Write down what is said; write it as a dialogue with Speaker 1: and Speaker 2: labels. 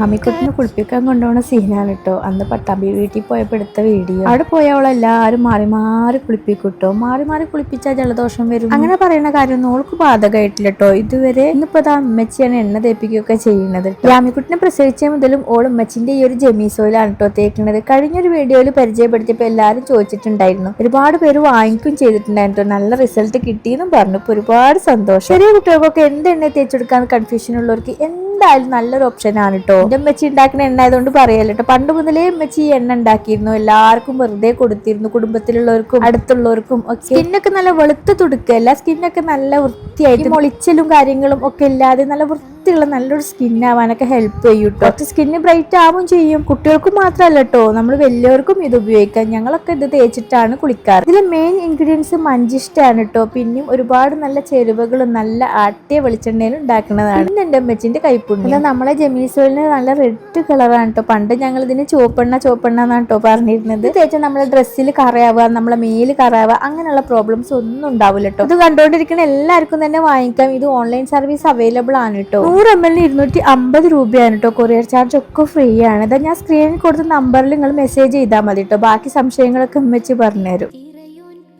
Speaker 1: ആമിക്കുട്ടിനെ കുളിപ്പിക്കാൻ കൊണ്ടുപോകുന്ന സീനാണ് കേട്ടോ. അന്ന് പട്ടാമ്പി വീട്ടിൽ പോയപ്പോൾ എടുത്ത വീഡിയോ. അവിടെ പോയവളെല്ലാരും മാറി മാറി കുളിപ്പിക്കൂട്ടോ. മാറി മാറി കുളിപ്പിച്ചാൽ ജലദോഷം വരും അങ്ങനെ പറയുന്ന കാര്യം ഓൾക്ക് ബാധകമായിട്ടില്ല കേട്ടോ ഇതുവരെ. ഇന്നിപ്പോ അമ്മച്ചിയാണ് എണ്ണ തേപ്പിക്കുകയൊക്കെ ചെയ്യുന്നത്. ആമിക്കുട്ടിനെ പ്രസവിച്ച മുതലും ഓൾ ഉമ്മച്ചിന്റെ ഈ ഒരു ജെമീസോയിലാണ് കേട്ടോ തേക്കുന്നത്. കഴിഞ്ഞൊരു വീഡിയോയിൽ പരിചയപ്പെടുത്തിയപ്പോൾ എല്ലാരും ചോദിച്ചിട്ടുണ്ടായിരുന്നു. ഒരുപാട് പേര് വാങ്ങിക്കും ചെയ്തിട്ടുണ്ടായിരുന്നു. നല്ല റിസൾട്ട് കിട്ടിയെന്നും പറഞ്ഞു. ഇപ്പൊ ഒരുപാട് സന്തോഷം. ചെറിയ കുട്ടികൾക്കൊക്കെ എന്ത് എണ്ണ തേച്ചെടുക്കാൻ കൺഫ്യൂഷൻ ഉള്ളവർക്ക് എന്തായാലും നല്ലൊരു ഓപ്ഷൻ ആണ് കേട്ടോ. എന്റെ അമ്മച്ചി ഉണ്ടാക്കുന്ന എണ്ണ ആയതുകൊണ്ട് പറയല്ലോ കേട്ടോ. പണ്ട് മുതലേ അമ്മച്ചി ഈ എണ്ണ ഉണ്ടാക്കിയിരുന്നു. എല്ലാവർക്കും വെറുതെ കൊടുത്തിരുന്നു. കുടുംബത്തിലുള്ളവർക്കും അടുത്തുള്ളവർക്കും ഒക്കെ. സ്കിന്നൊക്കെ നല്ല വെളുത്ത് തുടുക്കല്ല, സ്കിന്നൊക്കെ നല്ല വൃത്തിയായിട്ട് മൊളിച്ചലും കാര്യങ്ങളും ഒക്കെ ഇല്ലാതെ നല്ല വൃത്തിയുള്ള നല്ലൊരു സ്കിൻ ആവാനൊക്കെ ഹെൽപ്പ് ചെയ്യും കേട്ടോ. സ്കിന്ന് ബ്രൈറ്റ് ആവും ചെയ്യും. കുട്ടികൾക്കും മാത്രമല്ല കേട്ടോ, നമ്മൾ വലിയവർക്കും ഇത് ഉപയോഗിക്കാം. ഞങ്ങളൊക്കെ ഇത് തേച്ചിട്ടാണ് കുളിക്കാറ്. ഇതിലെ മെയിൻ ഇൻഗ്രീഡിയൻസ് മഞ്ചിഷ്ടാണ് കേട്ടോ. പിന്നെയും ഒരുപാട് നല്ല ചേരുവകളും നല്ല ആട്ടിയ വെളിച്ചെണ്ണയിലും ഉണ്ടാക്കുന്നതാണ്. പിന്നെ എന്റെ അമ്മച്ചിന്റെ കൈപ്പുണ്യം. അല്ല, നമ്മളെ ജെമീസോയിലിന് നല്ല റെഡ് കളറാണ് കേട്ടോ. പണ്ട് ഞങ്ങൾ ഇതിന് ചുവപ്പെണ്ണ എന്നാണ് കേട്ടോ പറഞ്ഞിരുന്നത്. തേച്ചാൽ നമ്മുടെ ഡ്രസ്സിൽ കറയാവുക, നമ്മളെ മേല് കറയാവുക, അങ്ങനെയുള്ള പ്രോബ്ലംസ് ഒന്നും ഉണ്ടാവില്ല കേട്ടോ. ഇത് കണ്ടുകൊണ്ടിരിക്കുന്ന എല്ലാവർക്കും തന്നെ വാങ്ങിക്കാം. ഇത് ഓൺലൈൻ സർവീസ് അവൈലബിൾ ആണ് കേട്ടോ. 100 ml 250 രൂപയാണ് കേട്ടോ. കൊറിയർ ചാർജ് ഒക്കെ ഫ്രീ ആണ്. ഇതാ ഞാൻ സ്ക്രീനിൽ കൊടുത്ത നമ്പറിൽ നിങ്ങൾ മെസ്സേജ് ചെയ്താൽ മതി കേട്ടോ. ബാക്കി സംശയങ്ങളൊക്കെ വെച്ച് പറഞ്ഞുതരും.